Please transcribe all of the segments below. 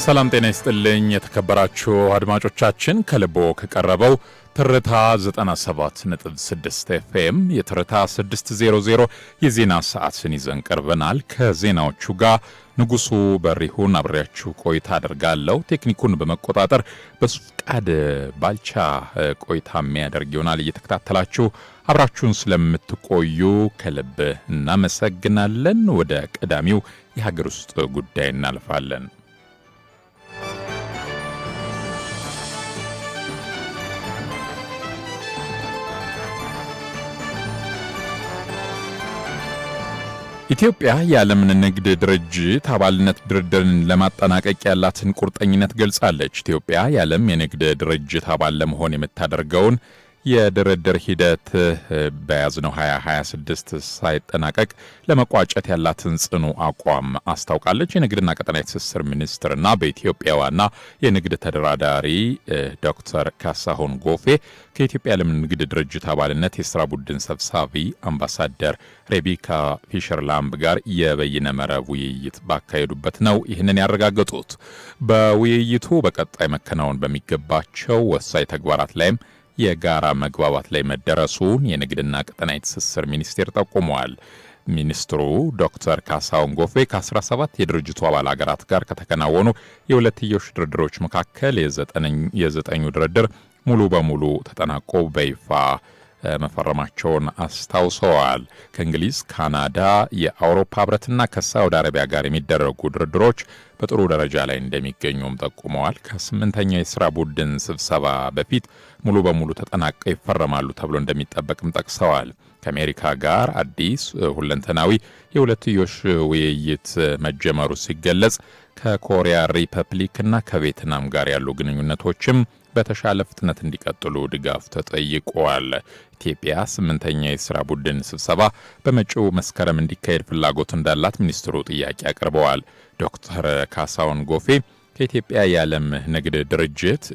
ሰላም ጤና ይስጥልኝ የተከበራችሁ አድማጮቻችን ከልቦ ከቀረበው ትርታ 97.6 ኤፍኤም የትርታ 600 የዜና ሰዓትን ይዘን ቀርበናል። ከዜናዎቹ ጋር ንጉሱ በሪሁን አብሬያችሁ ቆይታ አደርጋለሁ። ቴክኒኩን በመቆጣጠር በፍቃድ ባልቻ ቆይታ የሚያደርግ ይሆናል። እየተከታተላችሁ አብራችሁን ስለምትቆዩ ከልብ እናመሰግናለን። ወደ ቀዳሚው የሀገር ውስጥ ጉዳይ እናልፋለን። ኢትዮጵያ የዓለም ንግድ ድርጅት አባልነት ድርድርን ለማጠናቀቅ ያላትን ቁርጠኝነት ገልጻለች። ኢትዮጵያ የዓለም የንግድ ድርጅት አባል ለመሆን የምታደርገውን የድርድር ሂደት በያዝነው 2026 ሳይጠናቀቅ ለመቋጨት ያላትን ጽኑ አቋም አስታውቃለች። የንግድና ቀጠናዊ ትስስር ሚኒስትርና በኢትዮጵያ ዋና የንግድ ተደራዳሪ ዶክተር ካሳሁን ጎፌ ከኢትዮጵያ የዓለም ንግድ ድርጅት አባልነት የሥራ ቡድን ሰብሳቢ አምባሳደር ሬቤካ ፊሸር ላምብ ጋር የበይነ መረብ ውይይት ባካሄዱበት ነው ይህንን ያረጋገጡት። በውይይቱ በቀጣይ መከናወን በሚገባቸው ወሳኝ ተግባራት ላይም የጋራ መግባባት ላይ መደረሱን የንግድና ቀጠናዊ ትስስር ሚኒስቴር ጠቁመዋል። ሚኒስትሩ ዶክተር ካሳሁን ጎፌ ከ17 የድርጅቱ አባል ሀገራት ጋር ከተከናወኑ የሁለትዮሽ ድርድሮች መካከል የዘጠኙ ድርድር ሙሉ በሙሉ ተጠናቆ በይፋ መፈረማቸውን አስታውሰዋል። ከእንግሊዝ፣ ካናዳ፣ የአውሮፓ ህብረትና ከሳውዲ አረቢያ ጋር የሚደረጉ ድርድሮች በጥሩ ደረጃ ላይ እንደሚገኙም ጠቁመዋል። ከስምንተኛው የሥራ ቡድን ስብሰባ በፊት ሙሉ በሙሉ ተጠናቀው ይፈረማሉ ተብሎ እንደሚጠበቅም ጠቅሰዋል። ከአሜሪካ ጋር አዲስ ሁለንተናዊ የሁለትዮሽ ውይይት መጀመሩ ሲገለጽ ከኮሪያ ሪፐብሊክና ከቬትናም ጋር ያሉ ግንኙነቶችም በተሻለ ፍጥነት እንዲቀጥሉ ድጋፍ ተጠይቋል። ኢትዮጵያ ስምንተኛ የሥራ ቡድን ስብሰባ በመጪው መስከረም እንዲካሄድ ፍላጎት እንዳላት ሚኒስትሩ ጥያቄ አቅርበዋል። ዶክተር ካሳሁን ጎፌ ከኢትዮጵያ የዓለም ንግድ ድርጅት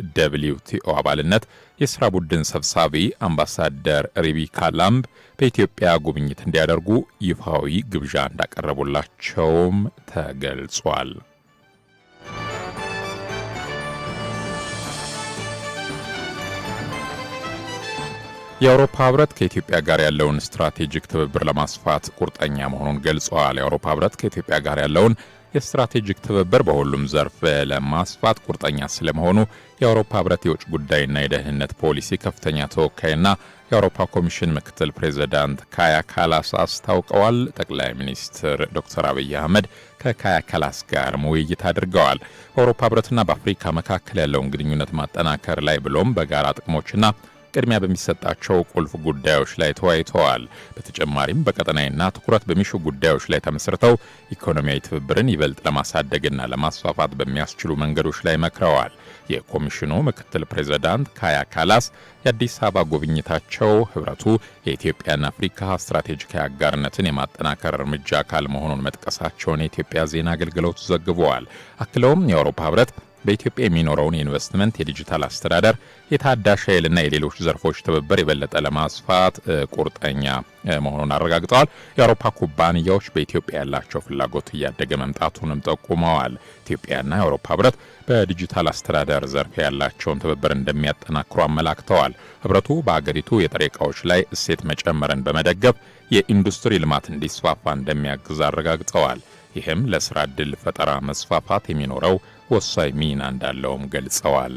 WTO አባልነት የሥራ ቡድን ሰብሳቢ አምባሳደር ሬቤካ ላምብ በኢትዮጵያ ጉብኝት እንዲያደርጉ ይፋዊ ግብዣ እንዳቀረቡላቸውም ተገልጿል። የአውሮፓ ህብረት ከኢትዮጵያ ጋር ያለውን ስትራቴጂክ ትብብር ለማስፋት ቁርጠኛ መሆኑን ገልጿል። የአውሮፓ ህብረት ከኢትዮጵያ ጋር ያለውን የስትራቴጂክ ትብብር በሁሉም ዘርፍ ለማስፋት ቁርጠኛ ስለመሆኑ የአውሮፓ ህብረት የውጭ ጉዳይና የደህንነት ፖሊሲ ከፍተኛ ተወካይና የአውሮፓ ኮሚሽን ምክትል ፕሬዚዳንት ካያ ካላስ አስታውቀዋል። ጠቅላይ ሚኒስትር ዶክተር አብይ አህመድ ከካያ ካላስ ጋር ውይይት አድርገዋል። በአውሮፓ ህብረትና በአፍሪካ መካከል ያለውን ግንኙነት ማጠናከር ላይ ብሎም በጋራ ጥቅሞችና ቅድሚያ በሚሰጣቸው ቁልፍ ጉዳዮች ላይ ተወያይተዋል። በተጨማሪም በቀጠናዊና ትኩረት በሚሹ ጉዳዮች ላይ ተመስርተው ኢኮኖሚያዊ ትብብርን ይበልጥ ለማሳደግና ለማስፋፋት በሚያስችሉ መንገዶች ላይ መክረዋል። የኮሚሽኑ ምክትል ፕሬዚዳንት ካያ ካላስ የአዲስ አበባ ጉብኝታቸው ህብረቱ የኢትዮጵያና አፍሪካ ስትራቴጂካዊ አጋርነትን የማጠናከር እርምጃ አካል መሆኑን መጥቀሳቸውን የኢትዮጵያ ዜና አገልግሎት ዘግበዋል። አክለውም የአውሮፓ ህብረት በኢትዮጵያ የሚኖረውን የኢንቨስትመንት፣ የዲጂታል አስተዳደር፣ የታዳሽ ኃይልና የሌሎች ዘርፎች ትብብር የበለጠ ለማስፋት ቁርጠኛ መሆኑን አረጋግጠዋል። የአውሮፓ ኩባንያዎች በኢትዮጵያ ያላቸው ፍላጎት እያደገ መምጣቱንም ጠቁመዋል። ኢትዮጵያና የአውሮፓ ህብረት በዲጂታል አስተዳደር ዘርፍ ያላቸውን ትብብር እንደሚያጠናክሩ አመላክተዋል። ህብረቱ በአገሪቱ የጥሬ ዕቃዎች ላይ እሴት መጨመርን በመደገፍ የኢንዱስትሪ ልማት እንዲስፋፋ እንደሚያግዝ አረጋግጠዋል። ይህም ለስራ ዕድል ፈጠራ መስፋፋት የሚኖረው ወሳኝ ሚና እንዳለውም ገልጸዋል።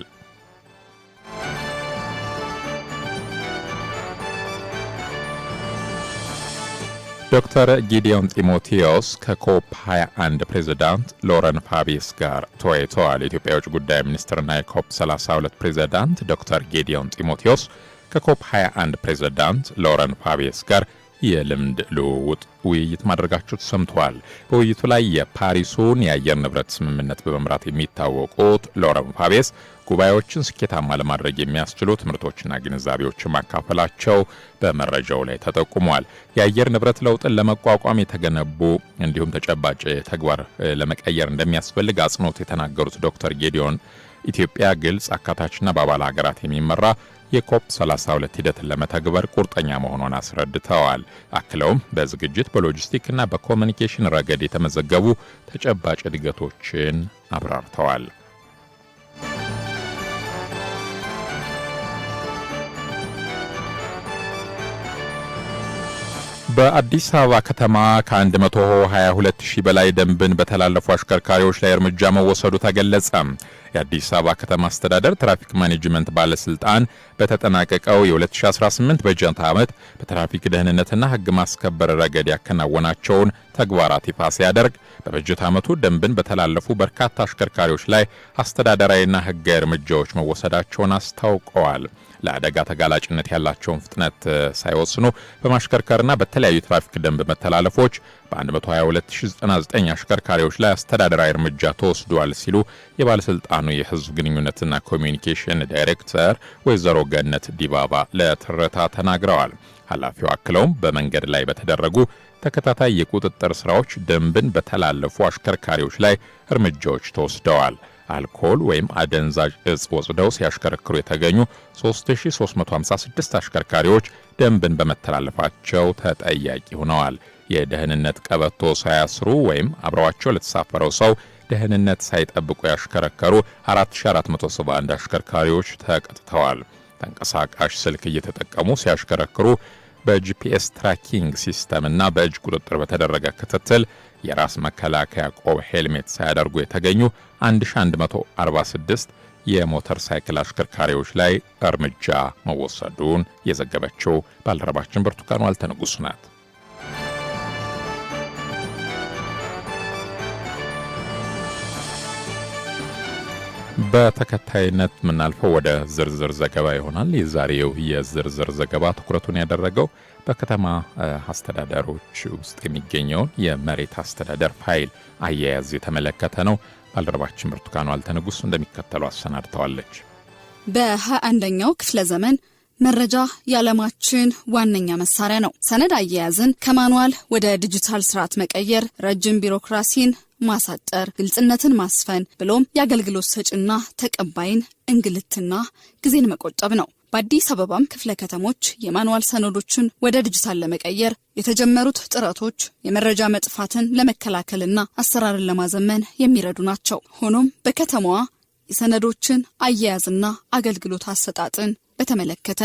ዶክተር ጌዲዮን ጢሞቴዎስ ከኮፕ 21 ፕሬዝዳንት ሎረን ፋቢየስ ጋር ተወያይተዋል። የኢትዮጵያ የውጭ ጉዳይ ሚኒስትርና የኮፕ 32 ፕሬዝዳንት ዶክተር ጌዲዮን ጢሞቴዎስ ከኮፕ 21 ፕሬዝዳንት ሎረን ፋቢየስ ጋር የልምድ ልውውጥ ውይይት ማድረጋቸው ተሰምቷል። በውይይቱ ላይ የፓሪሱን የአየር ንብረት ስምምነት በመምራት የሚታወቁት ሎረን ፋቢየስ ጉባኤዎችን ስኬታማ ለማድረግ የሚያስችሉ ትምህርቶችና ግንዛቤዎችን ማካፈላቸው በመረጃው ላይ ተጠቁሟል። የአየር ንብረት ለውጥን ለመቋቋም የተገነቡ እንዲሁም ተጨባጭ ተግባር ለመቀየር እንደሚያስፈልግ አጽንኦት የተናገሩት ዶክተር ጌዲዮን ኢትዮጵያ ግልጽ፣ አካታችና በአባል ሀገራት የሚመራ የኮፕ 32 ሂደትን ለመተግበር ቁርጠኛ መሆኗን አስረድተዋል። አክለውም በዝግጅት በሎጂስቲክና በኮሙኒኬሽን ረገድ የተመዘገቡ ተጨባጭ እድገቶችን አብራርተዋል። በአዲስ አበባ ከተማ ከ122,000 በላይ ደንብን በተላለፉ አሽከርካሪዎች ላይ እርምጃ መወሰዱ ተገለጸ። የአዲስ አበባ ከተማ አስተዳደር ትራፊክ ማኔጅመንት ባለስልጣን በተጠናቀቀው የ2018 በጀት ዓመት በትራፊክ ደህንነትና ሕግ ማስከበር ረገድ ያከናወናቸውን ተግባራት ይፋ ሲያደርግ በበጀት ዓመቱ ደንብን በተላለፉ በርካታ አሽከርካሪዎች ላይ አስተዳደራዊና ሕጋዊ እርምጃዎች መወሰዳቸውን አስታውቀዋል። ለአደጋ ተጋላጭነት ያላቸውን ፍጥነት ሳይወስኑ በማሽከርከርና በተለያዩ ትራፊክ ደንብ መተላለፎች በ122,099 አሽከርካሪዎች ላይ አስተዳደራዊ እርምጃ ተወስዷል ሲሉ የባለስልጣኑ የህዝብ ግንኙነትና ኮሚዩኒኬሽን ዳይሬክተር ወይዘሮ ገነት ዲባባ ለትርታ ተናግረዋል። ኃላፊው አክለውም በመንገድ ላይ በተደረጉ ተከታታይ የቁጥጥር ስራዎች ደንብን በተላለፉ አሽከርካሪዎች ላይ እርምጃዎች ተወስደዋል። አልኮል ወይም አደንዛዥ እጽ ወስደው ሲያሽከረክሩ የተገኙ 3356 አሽከርካሪዎች ደንብን በመተላለፋቸው ተጠያቂ ሆነዋል። የደህንነት ቀበቶ ሳያስሩ ወይም አብረዋቸው ለተሳፈረው ሰው ደህንነት ሳይጠብቁ ያሽከረከሩ 4471 አሽከርካሪዎች ተቀጥተዋል። ተንቀሳቃሽ ስልክ እየተጠቀሙ ሲያሽከረክሩ በጂፒኤስ ትራኪንግ ሲስተም እና በእጅ ቁጥጥር በተደረገ ክትትል የራስ መከላከያ ቆብ ሄልሜት ሳያደርጉ የተገኙ 1146 የሞተር ሳይክል አሽከርካሪዎች ላይ እርምጃ መወሰዱን የዘገበችው ባልደረባችን ብርቱካን ዋልተንጉስ ናት። በተከታይነት ምናልፈው ወደ ዝርዝር ዘገባ ይሆናል። የዛሬው የዝርዝር ዘገባ ትኩረቱን ያደረገው በከተማ አስተዳደሮች ውስጥ የሚገኘውን የመሬት አስተዳደር ፋይል አያያዝ የተመለከተ ነው። ባልደረባችን ብርቱካን ዋልተንጉስ እንደሚከተለው አሰናድተዋለች። በ21ኛው ክፍለ ዘመን መረጃ የዓለማችን ዋነኛ መሳሪያ ነው። ሰነድ አያያዝን ከማኑዋል ወደ ዲጂታል ስርዓት መቀየር ረጅም ቢሮክራሲን ማሳጠር፣ ግልጽነትን ማስፈን ብሎም የአገልግሎት ሰጪና ተቀባይን እንግልትና ጊዜን መቆጠብ ነው። በአዲስ አበባም ክፍለ ከተሞች የማኑዋል ሰነዶችን ወደ ዲጂታል ለመቀየር የተጀመሩት ጥረቶች የመረጃ መጥፋትን ለመከላከልና አሰራርን ለማዘመን የሚረዱ ናቸው። ሆኖም በከተማዋ የሰነዶችን አያያዝና አገልግሎት አሰጣጥን በተመለከተ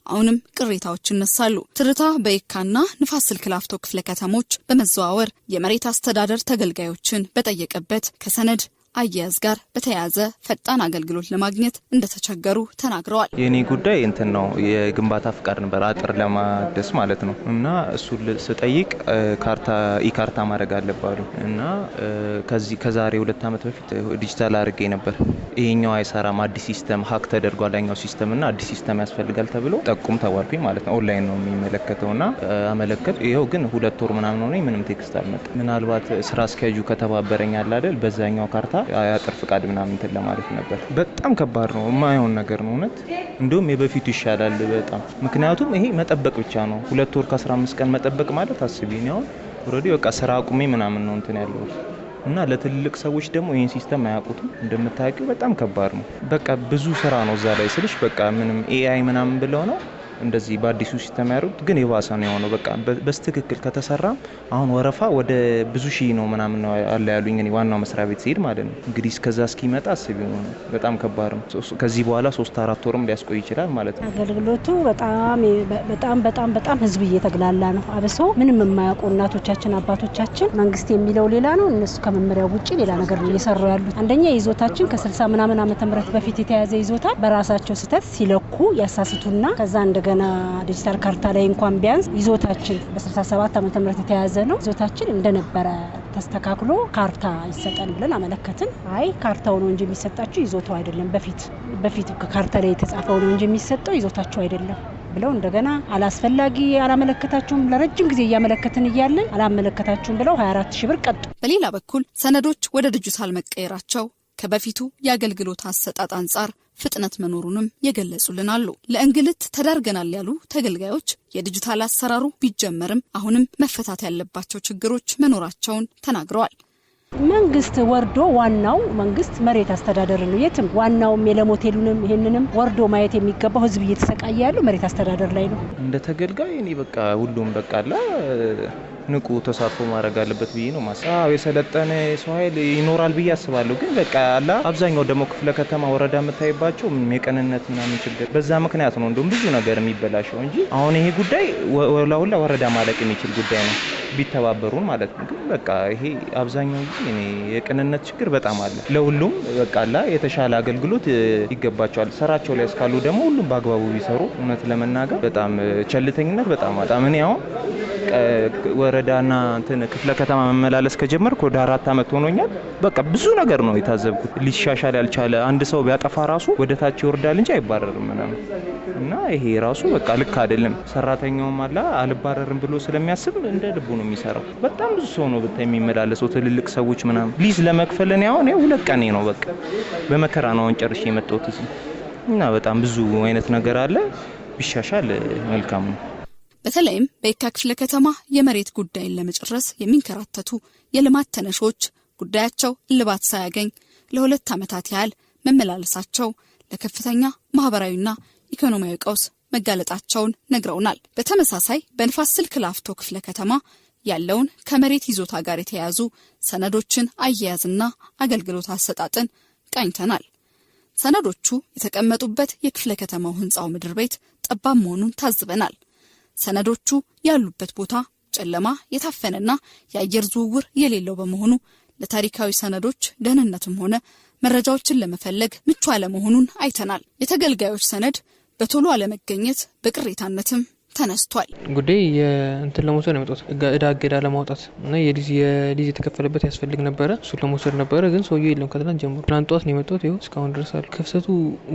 አሁንም ቅሬታዎች ይነሳሉ። ትርታ በየካና ንፋስ ስልክ ላፍቶ ክፍለ ከተሞች በመዘዋወር የመሬት አስተዳደር ተገልጋዮችን በጠየቀበት ከሰነድ አያያዝ ጋር በተያያዘ ፈጣን አገልግሎት ለማግኘት እንደተቸገሩ ተናግረዋል። የኔ ጉዳይ እንትን ነው የግንባታ ፍቃድ ነበር አጥር ለማደስ ማለት ነው እና እሱ ስጠይቅ ኢካርታ ማድረግ አለባሉ እና ከዛሬ 2 ዓመት በፊት ዲጂታል አድርጌ ነበር። ይሄኛው አይሰራም፣ አዲስ ሲስተም ሀክ ተደርጓል ያኛው ሲስተም እና አዲስ ሲስተም ያስፈልጋል ተብሎ ጠቁም ተባልኩኝ ማለት ነው። ኦንላይን ነው የሚመለከተውና አመለከት ይሄው ግን 2 ወር ምናምን ሆነኝ ምንም ቴክስት አልመጣም። ምናልባት ስራ አስኪያጁ ከተባበረኝ አለ አይደል በዛኛው ካርታ አጥር ፍቃድ ምናምን እንትን ለማለት ነበር። በጣም ከባድ ነው፣ የማይሆን ነገር ነው እውነት። እንደውም የበፊቱ ይሻላል በጣም ምክንያቱም ይሄ መጠበቅ ብቻ ነው። 2 ወር ከ15 ቀን መጠበቅ ማለት አስቢ ነው። ኦሬዲ በቃ ስራ አቁሜ ምናምን ነው እንትን ያለው እና ለትልልቅ ሰዎች ደግሞ ይሄን ሲስተም አያውቁትም። እንደምታውቂው በጣም ከባድ ነው። በቃ ብዙ ስራ ነው እዛ ላይ ስልሽ በቃ ምንም ኤአይ ምናምን ብለው ነው እንደዚህ በአዲሱ ሲስተም ያሩት ግን የባሰ ነው የሆነው። በቃ በስትክክል ከተሰራ አሁን ወረፋ ወደ ብዙ ሺህ ነው ምናምን ነው አለ ያሉኝ እኔ ዋናው መስሪያ ቤት ሲሄድ ማለት ነው። እንግዲህ እስከዛ እስኪመጣ አስቢው ነው በጣም ከባድ ነው። ከዚህ በኋላ 3-4 ወርም ሊያስቆይ ይችላል ማለት ነው። አገልግሎቱ በጣም ህዝብ እየተግላላ ነው። አብሶ ምንም የማያውቁ እናቶቻችን አባቶቻችን መንግስት የሚለው ሌላ ነው፣ እነሱ ከመመሪያው ውጪ ሌላ ነገር ነው እየሰሩ ያሉት። አንደኛ ይዞታችን ከ60 ምናምን ዓመተ ምህረት በፊት የተያዘ ይዞታ በራሳቸው ስህተት ሲለኩ ያሳስቱና ከዛ እንደገና ዲጂታል ካርታ ላይ እንኳን ቢያንስ ይዞታችን በ67 ዓመተ ምህረት የተያዘ ነው ይዞታችን እንደነበረ ተስተካክሎ ካርታ ይሰጣል ብለን አመለከትን። አይ ካርታው ነው እንጂ የሚሰጣችሁ ይዞታው አይደለም፣ በፊት ካርታ ላይ የተጻፈው ነው እንጂ የሚሰጠው ይዞታችሁ አይደለም ብለው እንደገና አላስፈላጊ አላመለከታችሁም፣ ለረጅም ጊዜ እያመለከትን እያለን አላመለከታችሁም ብለው 24000 ብር ቀጡ። በሌላ በኩል ሰነዶች ወደ ዲጂታል መቀየራቸው ከበፊቱ የአገልግሎት አሰጣጥ አንጻር ፍጥነት መኖሩንም የገለጹልን አሉ። ለእንግልት ተዳርገናል ያሉ ተገልጋዮች የዲጂታል አሰራሩ ቢጀመርም አሁንም መፈታት ያለባቸው ችግሮች መኖራቸውን ተናግረዋል። መንግስት ወርዶ ዋናው መንግስት መሬት አስተዳደር ነው። የትም ዋናውም የለም ሆቴሉንም ይሄንንም ወርዶ ማየት የሚገባው ህዝብ እየተሰቃየ ያለው መሬት አስተዳደር ላይ ነው። እንደ ተገልጋይ እኔ በቃ ሁሉም በቃ ንቁ ተሳትፎ ማድረግ አለበት ብዬ ነው ማሰብ። የሰለጠነ ሰው ኃይል ይኖራል ብዬ አስባለሁ። ግን በቃ አብዛኛው ደግሞ ክፍለ ከተማ ወረዳ የምታይባቸው የቀንነት ምናምን ችግር በዛ ምክንያት ነው እንደውም ብዙ ነገር የሚበላሸው እንጂ አሁን ይሄ ጉዳይ ወላውላ ወረዳ ማለቅ የሚችል ጉዳይ ነው ቢተባበሩን ማለት ነው። ግን በቃ ይሄ አብዛኛው እኔ የቀንነት ችግር በጣም አለ። ለሁሉም በቃ የተሻለ አገልግሎት ይገባቸዋል። ስራቸው ላይ እስካሉ ደግሞ ሁሉም በአግባቡ ቢሰሩ እውነት ለመናገር በጣም ቸልተኝነት በጣም እኔ አሁን ወረዳና ክፍለ ከተማ መመላለስ ከጀመርኩ ወደ 4 አመት ሆኖኛል። በቃ ብዙ ነገር ነው የታዘብኩት። ሊሻሻል ያልቻለ አንድ ሰው ቢያጠፋ ራሱ ወደ ታች ይወርዳል እንጂ አይባረርም ምናምን እና ይሄ ራሱ በቃ ልክ አይደለም። ሰራተኛውም አልባረርም ብሎ ስለሚያስብ እንደ ልቡ ነው የሚሰራው። በጣም ብዙ ሰው ነው ብታይ የሚመላለሰው ትልልቅ ሰዎች ምናምን ሊዝ ለመክፈል ነው አሁን 2 ቀን ነው በቃ በመከራ ነው ጨርሼ የመጣሁት እና በጣም ብዙ አይነት ነገር አለ። ቢሻሻል መልካም ነው። በተለይም በየካ ክፍለ ከተማ የመሬት ጉዳይን ለመጨረስ የሚንከራተቱ የልማት ተነሾች ጉዳያቸው እልባት ሳያገኝ ለ2 አመታት ያህል መመላለሳቸው ለከፍተኛ ማህበራዊና ኢኮኖሚያዊ ቀውስ መጋለጣቸውን ነግረውናል። በተመሳሳይ በንፋስ ስልክ ላፍቶ ክፍለ ከተማ ያለውን ከመሬት ይዞታ ጋር የተያያዙ ሰነዶችን አያያዝና አገልግሎት አሰጣጥን ቃኝተናል። ሰነዶቹ የተቀመጡበት የክፍለ ከተማው ህንጻው ምድር ቤት ጠባብ መሆኑን ታዝበናል። ሰነዶቹ ያሉበት ቦታ ጨለማ የታፈነና የአየር ዝውውር የሌለው በመሆኑ ለታሪካዊ ሰነዶች ደህንነትም ሆነ መረጃዎችን ለመፈለግ ምቹ አለመሆኑን አይተናል። የተገልጋዮች ሰነድ በቶሎ አለመገኘት በቅሬታነትም ተነስቷል። ጉዳይ እንትን ለመውሰድ ነው የመጣሁት እዳ ለማውጣት እና የሊዝ የተከፈለበት ያስፈልግ ነበረ። እሱን ለመውሰድ ነበረ ግን ሰውዬው የለም ከትናንት ጀምሮ። ትናንት ጠዋት ነው የመጣሁት ይኸው እስካሁን ድረስ አለ። ክፍተቱ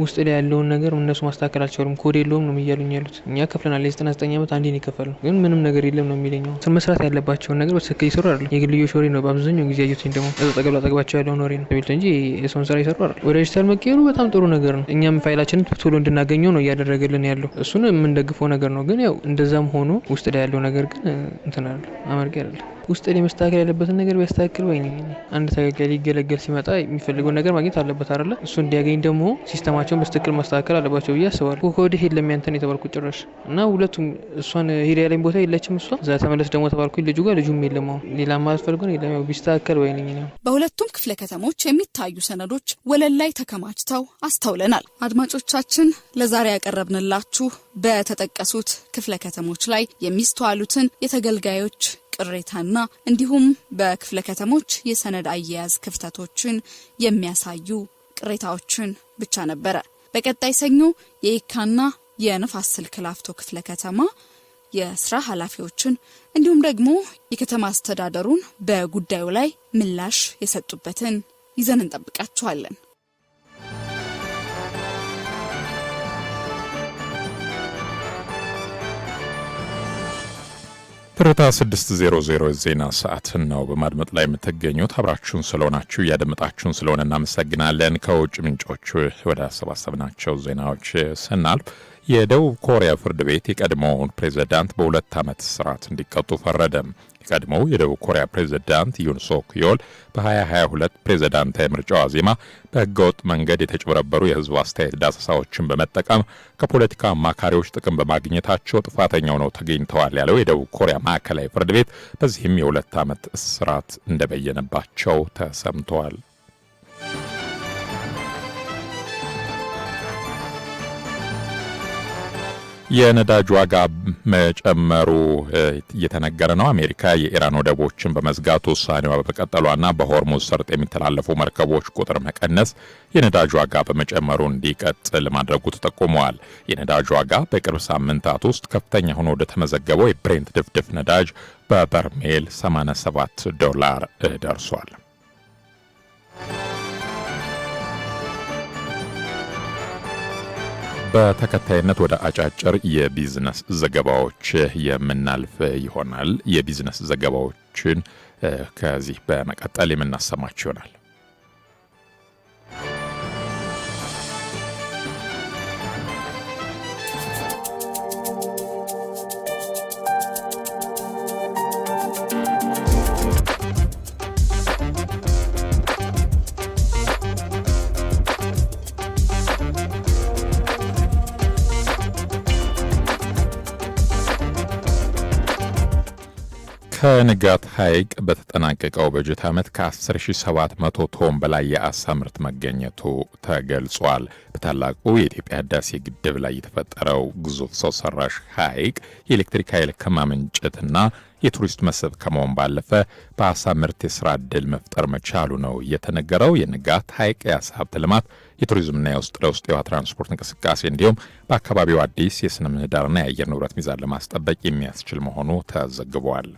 ውስጥ ላይ ያለውን ነገር እነሱ ማስተካከል አልቻሉም። ኮድ የለውም ነው እያሉኝ ያሉት። እኛ ከፍለናል የ99 ዓመት አንዴ ነው የከፈልነው ግን ምንም ነገር የለም ነው የሚለኛው። መስራት ያለባቸውን ነገር በትክክል ይሰሩ አይደለም። የግልዮሽ ወሬ ነው በአብዛኛው ጊዜ ያዩትኝ ደግሞ ጠገባቸው ያለውን ወሬ ነው የሚሉት እንጂ የሰውን ስራ ይሰሩ አይደለም። ወደ ዲጂታል መቀየሩ በጣም ጥሩ ነገር ነው። እኛም ፋይላችንን ቶሎ እንድናገኘው ነው እያደረገልን ያለው። እሱን የምንደግፈው ነገር ነው። ግን ያው እንደዛም ሆኖ ውስጥ ላይ ያለው ነገር ግን እንትን አይደል አመርቂ አይደል። ውስጥ ላይ መስተካከል ያለበትን ነገር ቢያስተካክል ወይ ነኝ። አንድ ተገልጋይ ሊገለገል ሲመጣ የሚፈልገው ነገር ማግኘት አለበት አይደል። እሱ እንዲያገኝ ደግሞ ሲስተማቸውን በትክክል ማስተካከል አለባቸው ብዬ አስባለሁ። ኮድ ሄድ ለሚያንተን የተባልኩት ጭራሽ እና ሁለቱም እሷን ሄድ ያለኝ ቦታ የለችም። እሷ እዛ ተመለስ ደግሞ ተባልኩኝ። ልጁ ጋር ልጁም የለም። አሁን ሌላ ማለት ፈልጎ ነው የለም። ቢስተካከል ወይ ነኝ ነው። በሁለቱም ክፍለ ከተሞች የሚታዩ ሰነዶች ወለል ላይ ተከማችተው አስተውለናል። አድማጮቻችን ለዛሬ ያቀረብንላችሁ በተጠቀሱት ክፍለ ከተሞች ላይ የሚስተዋሉትን የተገልጋዮች ቅሬታና እንዲሁም በክፍለ ከተሞች የሰነድ አያያዝ ክፍተቶችን የሚያሳዩ ቅሬታዎችን ብቻ ነበረ። በቀጣይ ሰኞ የየካና የንፋስ ስልክ ላፍቶ ክፍለ ከተማ የስራ ኃላፊዎችን እንዲሁም ደግሞ የከተማ አስተዳደሩን በጉዳዩ ላይ ምላሽ የሰጡበትን ይዘን እንጠብቃችኋለን። ትርታ 600 ዜና ሰዓትን ነው በማድመጥ ላይ የምትገኙት። አብራችሁን ስለሆናችሁ እያደመጣችሁን ስለሆነ እናመሰግናለን። ከውጭ ምንጮች ወደ አሰባሰብናቸው ዜናዎች ስናልፍ የደቡብ ኮሪያ ፍርድ ቤት የቀድሞውን ፕሬዝዳንት በ2 ዓመት እስራት እንዲቀጡ ፈረደ። የቀድሞው የደቡብ ኮሪያ ፕሬዝዳንት ዩን ሶክ ዮል በ2022 ፕሬዝዳንታዊ ምርጫ ዋዜማ በህገወጥ መንገድ የተጭበረበሩ የህዝብ አስተያየት ዳሰሳዎችን በመጠቀም ከፖለቲካ አማካሪዎች ጥቅም በማግኘታቸው ጥፋተኛ ሆነው ተገኝተዋል ያለው የደቡብ ኮሪያ ማዕከላዊ ፍርድ ቤት በዚህም የ2 ዓመት እስራት እንደበየነባቸው ተሰምተዋል። የነዳጅ ዋጋ መጨመሩ እየተነገረ ነው። አሜሪካ የኢራን ወደቦችን በመዝጋት ውሳኔዋ በመቀጠሏና በሆርሙዝ ሰርጥ የሚተላለፉ መርከቦች ቁጥር መቀነስ የነዳጅ ዋጋ በመጨመሩ እንዲቀጥል ማድረጉ ተጠቁመዋል። የነዳጅ ዋጋ በቅርብ ሳምንታት ውስጥ ከፍተኛ ሆኖ ወደ ተመዘገበው የብሬንት ድፍድፍ ነዳጅ በበርሜል $87 ደርሷል። በተከታይነት ወደ አጫጭር የቢዝነስ ዘገባዎች የምናልፍ ይሆናል። የቢዝነስ ዘገባዎችን ከዚህ በመቀጠል የምናሰማችሁ ይሆናል። ከንጋት ሐይቅ በተጠናቀቀው በጀት ዓመት ከ10,700 ቶን በላይ የአሳ ምርት መገኘቱ ተገልጿል። በታላቁ የኢትዮጵያ ህዳሴ ግድብ ላይ የተፈጠረው ግዙፍ ሰው ሰራሽ ሐይቅ የኤሌክትሪክ ኃይል ከማመንጨትና የቱሪስት መስህብ ከመሆን ባለፈ በአሳ ምርት የሥራ ዕድል መፍጠር መቻሉ ነው የተነገረው። የንጋት ሐይቅ የአሳ ሀብት ልማት የቱሪዝምና የውስጥ ለውስጥ የውሃ ትራንስፖርት እንቅስቃሴ እንዲሁም በአካባቢው አዲስ የሥነ ምህዳርና የአየር ንብረት ሚዛን ለማስጠበቅ የሚያስችል መሆኑ ተዘግቧል።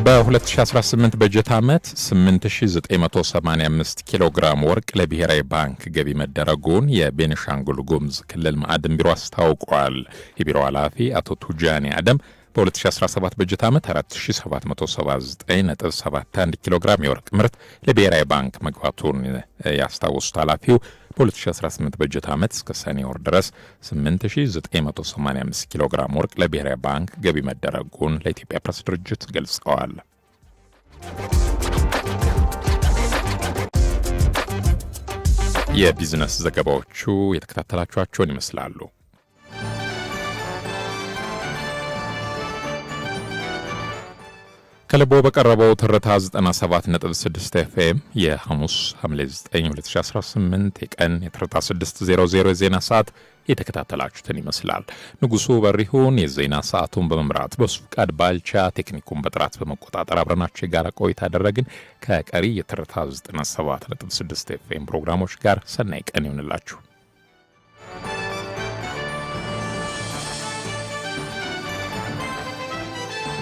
በ2018 በጀት ዓመት 8985 ኪሎ ግራም ወርቅ ለብሔራዊ ባንክ ገቢ መደረጉን የቤኒሻንጉል ጉሙዝ ክልል ማዕድን ቢሮ አስታውቋል። የቢሮው ኃላፊ አቶ ቱጃኒ አደም በ2017 በጀት ዓመት 4779.71 ኪሎ ግራም የወርቅ ምርት ለብሔራዊ ባንክ መግባቱን ያስታወሱት ኃላፊው በ2018 በጀት ዓመት እስከ ሰኔ ወር ድረስ 8985 ኪሎ ግራም ወርቅ ለብሔራዊ ባንክ ገቢ መደረጉን ለኢትዮጵያ ፕሬስ ድርጅት ገልጸዋል። የቢዝነስ ዘገባዎቹ የተከታተላችኋቸውን ይመስላሉ። ከልቦ በቀረበው ትርታ 97.6 ኤፍኤም የሐሙስ ሐምሌ 9 2018 የቀን የትርታ 6:00 የዜና ሰዓት የተከታተላችሁትን ይመስላል። ንጉሱ በሪሁን የዜና ሰዓቱን በመምራት በሱ ፍቃድ ባልቻ ቴክኒኩን በጥራት በመቆጣጠር አብረናችሁ የጋራ ቆይታ ያደረግን። ከቀሪ የትርታ 97.6 ኤፍኤም ፕሮግራሞች ጋር ሰናይ ቀን ይሁንላችሁ።